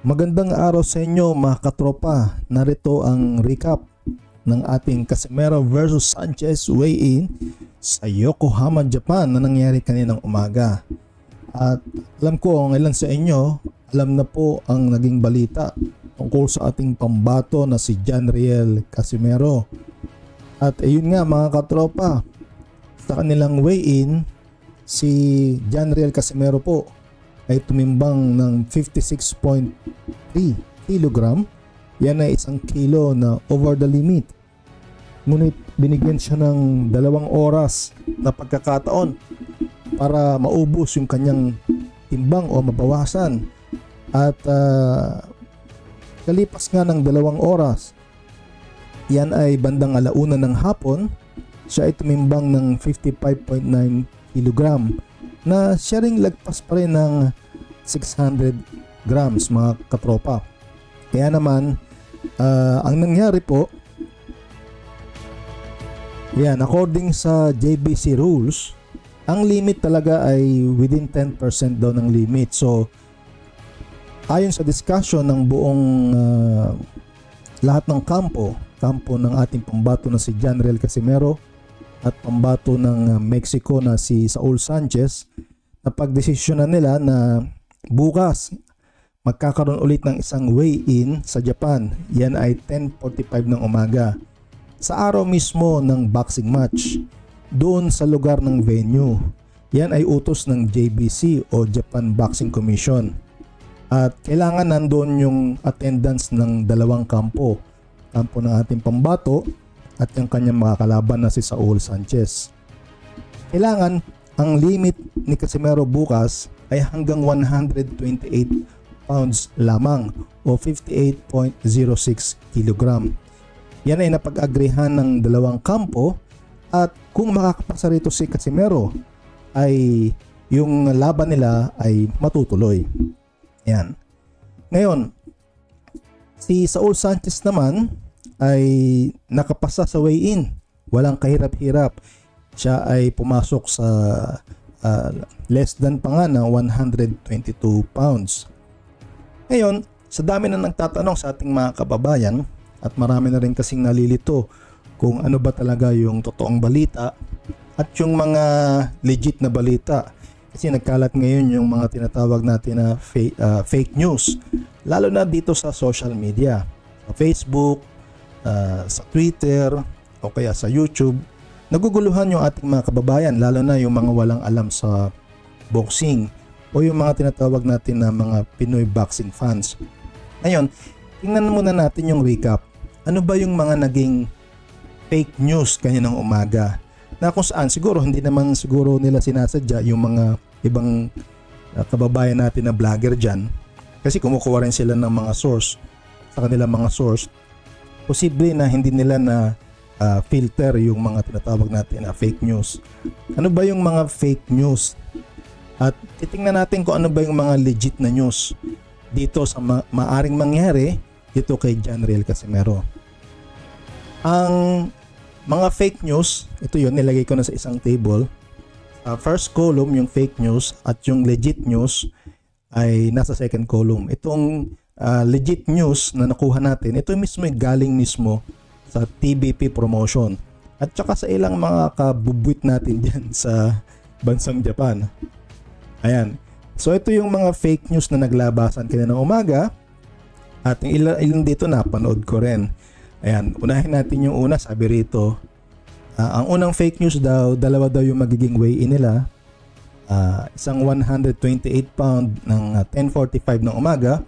Magandang araw sa inyo mga katropa. Narito ang recap ng ating Casimero versus Sanchez weigh-in sa Yokohama, Japan na nangyari kaninang umaga. At alam ko ang ilan sa inyo, alam na po ang naging balita tungkol sa ating pambato na si Janriel Casimero. At ayun nga mga katropa, sa kanilang weigh-in, si Janriel Casimero po ay tumimbang ng 56.3 kg. Yan ay 1 kilo na over the limit. Ngunit binigyan siya ng 2 oras na pagkakataon para maubos yung kanyang timbang o mabawasan. At kalipas nga ng 2 oras, yan ay bandang 1:00 ng hapon, siya ay tumimbang ng 55.9 kg na siya ring lagpas pa rin ng 600 grams mga katropa. Kaya naman ang nangyari po, yan, according sa JBC rules, ang limit talaga ay within 10% daw ng limit. So ayon sa discussion ng buong lahat ng kampo ng ating pambato na si Janriel Casimero at pambato ng Mexico na si Saul Sanchez, napagdesisyonan nila na bukas magkakaroon ulit ng isang weigh-in sa Japan. Yan ay 10:45 ng umaga sa araw mismo ng boxing match doon sa lugar ng venue. Yan ay utos ng JBC o Japan Boxing Commission. At kailangan nandoon yung attendance ng 2 kampo ng ating pambato at yung kanyang mga kalaban na si Saul Sanchez. Kailangan ang limit ni Casimero bukas ay hanggang 128 pounds lamang o 58.06 kg. Yan ay napag-agrihan ng 2 kampo at kung makakapasa rito si Casimero ay yung laban nila ay matutuloy. Yan. Ngayon, si Saul Sanchez naman ay nakapasa sa weigh-in. Walang kahirap-hirap. Siya ay pumasok sa less than pa nga ng 122 pounds. Ngayon, sa dami na nagtatanong sa ating mga kababayan at marami na rin kasing nalilito kung ano ba talaga yung totoong balita at yung mga legit na balita. Kasi nagkalat ngayon yung mga tinatawag natin na fake news, lalo na dito sa social media, sa Facebook, sa Twitter o kaya sa YouTube. Naguguluhan yung ating mga kababayan, lalo na yung mga walang alam sa boxing o yung mga tinatawag natin na mga Pinoy boxing fans. Ngayon, tingnan muna natin yung recap. Ano ba yung mga naging fake news kaninang umaga? Na kung saan siguro hindi naman siguro nila sinasadya yung mga ibang kababayan natin na vlogger dyan. Kasi kumukuha rin sila ng mga source sa kanilang mga source. Posible na hindi nila na filter yung mga tinatawag natin na fake news. Ano ba yung mga fake news? At titingnan natin kung ano ba yung mga legit na news dito sa maaring mangyari dito kay Janriel Casimero. Ang mga fake news, ito yun, nilagay ko na sa isang table. First column yung fake news at yung legit news ay nasa second column. Itong legit news na nakuha natin, ito mismo yung galing mismo sa TBP promotion at saka sa ilang mga kabubwit natin dyan sa bansang Japan. Ayan. So ito yung mga fake news na naglabasan kanina ng umaga at yung ilan dito napanood ko rin. Ayan, unahin natin yung una. Sabi rito, ang unang fake news daw, 2 daw yung magiging weigh-in nila. Isang 128 pound ng 10:45 ng umaga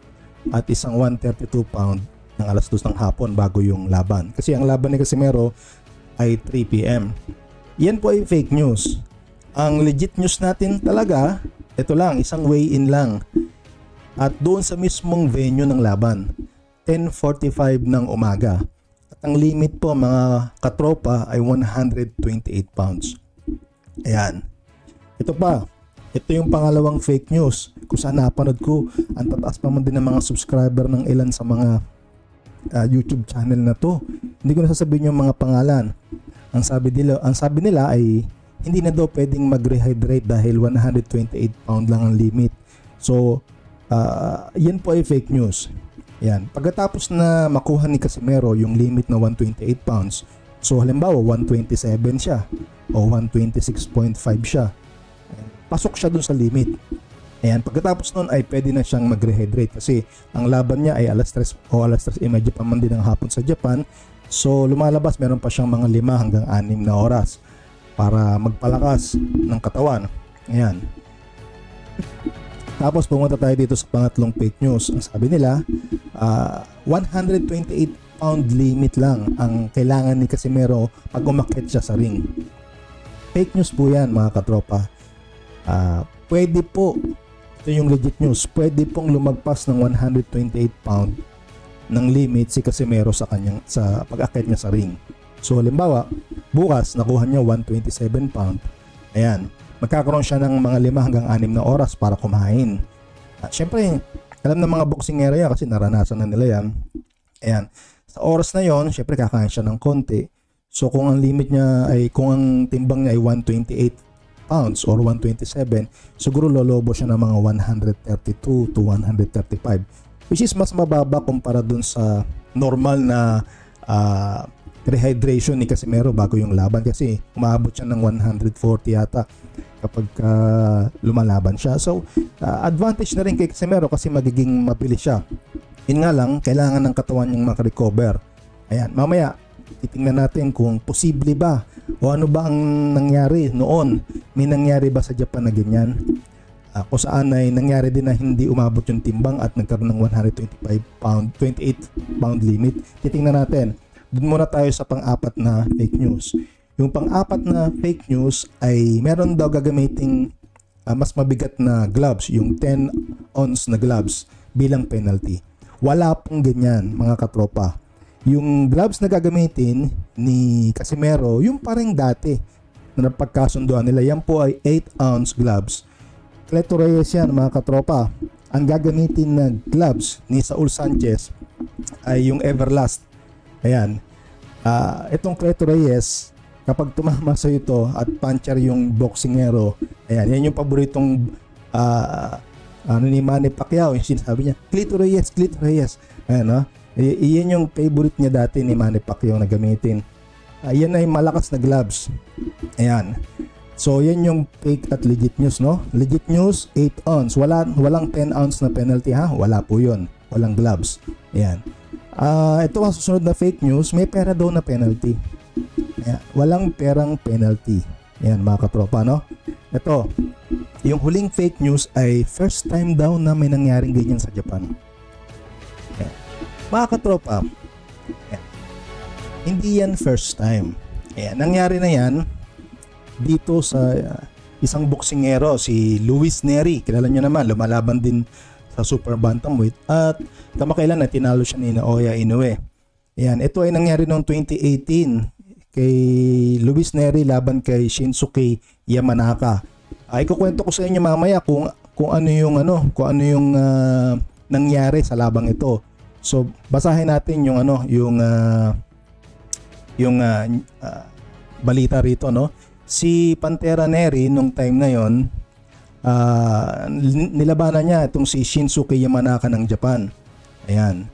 at isang 132 pound ng 2:00 ng hapon bago yung laban. Kasi ang laban ni Casimero ay 3 PM. Yan po ay fake news. Ang legit news natin talaga, ito lang, isang weigh-in lang. At doon sa mismong venue ng laban, 10:45 ng umaga. At ang limit po mga katropa ay 128 pounds. Ayan. Ito pa, ito yung pangalawang fake news. Kung saan napanood ko, ang tataas pa man din ng mga subscriber ng ilan sa mga YouTube channel na to. Hindi ko na sasabihin yung mga pangalan. Ang sabi nila ay hindi na daw pwedeng mag-rehydrate dahil 128 pound lang ang limit. So yan po ay fake news. Yan. Pagkatapos na makuha ni Casimero yung limit na 128 pounds, so halimbawa 127 siya o 126.5 siya, pasok siya dun sa limit. Ayan, pagkatapos nun ay pwede na siyang mag-rehydrate kasi ang laban niya ay alas 3 o alas 3:30 pa man din ng hapon sa Japan. So lumalabas, meron pa siyang mga 5 hanggang 6 na oras para magpalakas ng katawan. Ayan. Tapos pumunta tayo dito sa pangatlong fake news. Ang sabi nila, 128 pound limit lang ang kailangan ni Casimero pag umakyat siya sa ring. Fake news po yan, mga katropa. Pwede po, ito yung legit news, pwede pong lumagpas ng 128 pound ng limit si Casimero sa pag-akyat niya sa ring. So halimbawa, bukas nakuha niya 127 pound. Ayan, magkakaroon siya ng mga 5 hanggang 6 na oras para kumain. Siyempre, alam ng mga boxingero yan kasi naranasan na nila yan. Ayan, sa oras na yon, siyempre kakain siya ng konti. So kung ang limit niya ay, kung ang timbang niya ay 128 pounds or 127, siguro lolobo siya ng mga 132 to 135, which is mas mababa kumpara dun sa normal na rehydration ni Casimero bago yung laban, kasi umabot siya ng 140 yata kapag lumalaban siya. So advantage na rin kay Casimero kasi magiging mabilis siya. Yun nga lang, kailangan ng katawan niyang makarecover. Ayan, mamaya titingnan natin kung posible ba o ano ba ang nangyari noon. May nangyari ba sa Japan na ganyan? Kung saan ay nangyari din na hindi umabot yung timbang at nagkaroon ng 28 pound limit. Titingnan natin. Doon muna tayo sa pang-apat na fake news. Yung pang-apat na fake news ay meron daw gagamiting mas mabigat na gloves, yung 10 ounce na gloves bilang penalty. Wala pong ganyan, mga katropa. Yung gloves na gagamitin ni Casimero, yung parang dati na napagkasunduan nila, yan po ay 8 ounce gloves. Cleto Reyes yan, mga katropa. Ang gagamitin na gloves ni Saul Sanchez ay yung Everlast. Ayan. Itong Cleto Reyes, kapag tumama sa ito at puncher yung boxingero, ayan, yan yung paboritong ni Manny Pacquiao, yung sinasabi niya, Cleto Reyes, Cleto Reyes. Ayan, no? Iyan yung favorite niya dati ni Manny Pacquiao na gamitin. Yan ay malakas na gloves. Ayan. So yan yung fake at legit news, no? Legit news, 8 ounce. Walang 10 ounce na penalty, ha? Wala po yun. Walang gloves. Ayan. Ito ang susunod na fake news, may pera daw na penalty. Ayan. Walang perang penalty. Ayan, mga katropa, no? Ito, yung huling fake news ay first time daw na may nangyaring ganyan sa Japan. Ayan. Mga katropa, ayan, hindi yan first time. Ayan, nangyari na yan dito sa isang boksingero, si Luis Nery. Kilala nyo naman, lumalaban din sa super bantamweight at kamakailan na tinalo siya ni Naoya Inoue. Ayan, ito ay nangyari noong 2018 kay Luis Nery laban kay Shinsuke Yamanaka. Ikukwento ko sa inyo mamaya kung ano yung nangyari sa labang ito. So basahin natin yung balita rito, no? Si Pantera Nery nung time na yon, nilabanan niya itong si Shinsuke Yamanaka ng Japan. Ayan.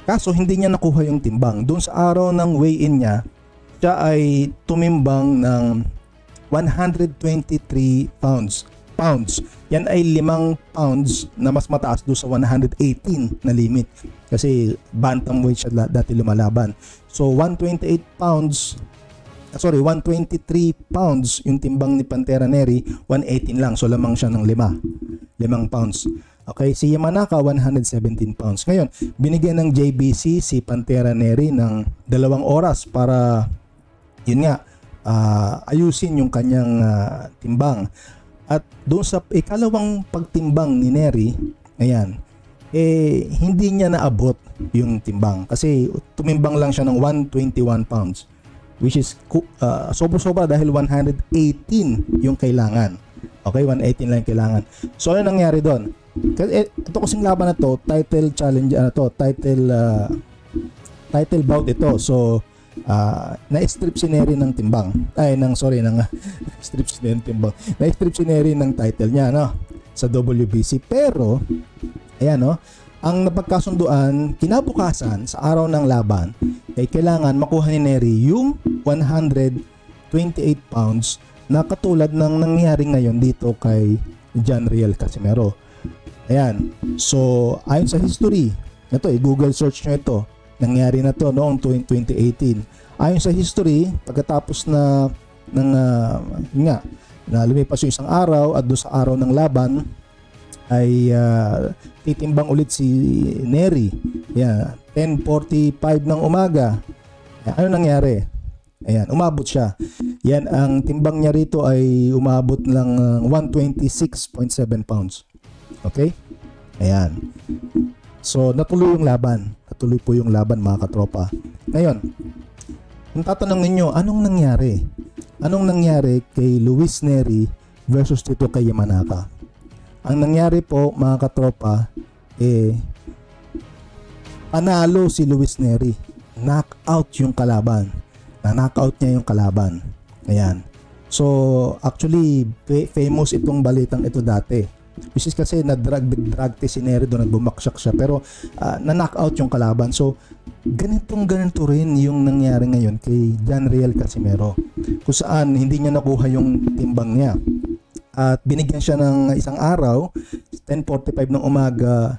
Kaso hindi niya nakuha yung timbang. Doon sa araw ng weigh-in niya, siya ay tumimbang ng 123 pounds. Yan ay 5 pounds na mas mataas doon sa 118 na limit. Kasi bantamweight siya dati lumalaban. So 123 pounds yung timbang ni Pantera Nery, 118 lang. So lamang siya ng 5 pounds. Okay, si Yamanaka 117 pounds. Ngayon, binigyan ng JBC si Pantera Nery ng 2 oras para yun nga, ayusin yung kanyang timbang. At doon sa ikalawang pagtimbang ni Nery, ayan, hindi niya naabot yung timbang kasi tumimbang lang siya ng 121 pounds, which is sobra-sobra dahil 118 yung kailangan. Okay, 118 lang yung kailangan. So ano nangyari doon? Kasi ito kasing laban na to, title challenge, title bout ito. So na-strip si Nery ng timbang. Na-strip si Nery ng timbang. Na-strip si Nery ng title niya, no, sa WBC. Pero Ayan, no? Ang napagkasunduan, kinabukasan sa araw ng laban, ay kailangan makuha ni Nery yung 128 pounds na katulad ng nangyari ngayon dito kay John Riel Casimero. Ayan. So, ayon sa history, ito, i-Google search nyo ito. Nangyari na to noong 2018. Ayon sa history, pagkatapos na lumipas yung isang araw at doon sa araw ng laban, ay titimbang ulit si Nery. Yan, 10:45 ng umaga. Ano nangyari? Ayan, umabot siya. Yan, ang timbang niya rito ay umabot ng 126.7 pounds. Okay? Ayan. So, natuloy yung laban. Natuloy po yung laban, mga katropa. Ngayon, kung tatanungin nyo, anong nangyari? Anong nangyari kay Luis Nery versus dito kay Yamanaka? Ang nangyari po, mga katropa, panalo si Luis Nery. Knockout yung kalaban. Na-knockout niya yung kalaban. Ayan. So, actually, famous itong balitang ito dati. Which is kasi drug test si Nery doon at bumaksak siya. Pero, na-knockout yung kalaban. So, ganito rin yung nangyari ngayon kay John Riel Casimero. Kung saan, hindi niya nakuha yung timbang niya. At binigyan siya ng isang araw, 10:45 ng umaga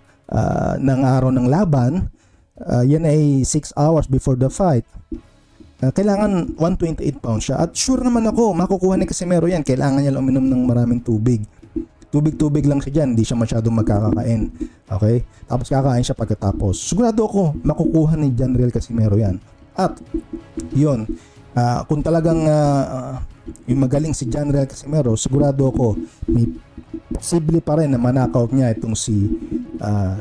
ng araw ng laban. Yan ay 6 hours before the fight. Kailangan 128 pounds siya. At sure naman ako, makukuha ni Casimero yan. Kailangan niya lang uminom ng maraming tubig. Tubig lang siya dyan, hindi siya masyadong magkakakain. Okay? Tapos kakain siya pagkatapos. Sigurado ako, makukuha ni John Riel Casimero yan. At, yun, kung talagang yung magaling si John Riel Casimero, sigurado ako may posible pa rin na manakaut niya itong si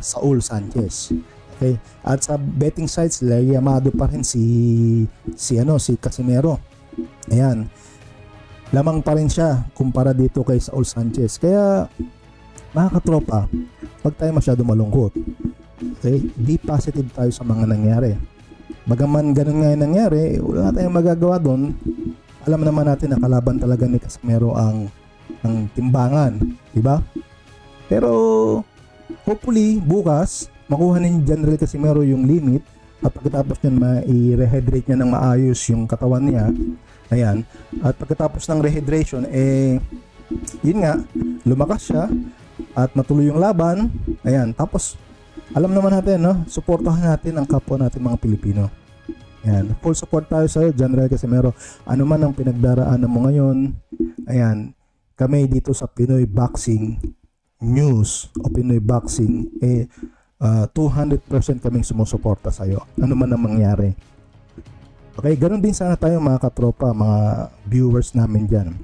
Saul Sanchez. Okay? At sa betting sites, yamado pa rin si Casimero. Ayan. Lamang pa rin siya kumpara dito kay Saul Sanchez. Kaya, mga katropa, huwag tayo masyado malungkot. Okay? Be positive tayo sa mga nangyari. Bagaman ganun nga yung nangyari, wala tayong magagawa doon. Alam naman natin na kalaban talaga ni Casimero ang timbangan, di ba? Pero hopefully bukas makuha ni John Riel Casimero yung limit at pagkatapos niyan ma-rehydrate niya ng maayos yung katawan niya. Ayan. At pagkatapos ng rehydration, yun nga, lumakas siya at matuloy yung laban. Ayan. Tapos alam naman natin, no? Suportahan natin ang kapwa natin mga Pilipino. Ayan. Full support tayo sa iyo, John Riel Casimero. Ano man ang pinagdaraanan mo ngayon, ayan, kami dito sa Pinoy Boxing News o Pinoy Boxing, 200% kaming sumusuporta sa iyo. Ano man ang mangyari. Okay, ganoon din sana tayo mga katropa, mga viewers namin dyan.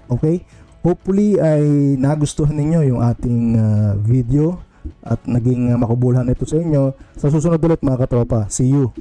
Okay? Hopefully ay nagustuhan ninyo yung ating video at naging makabuluhan ito sa inyo. Sa susunod ulit mga katropa. See you.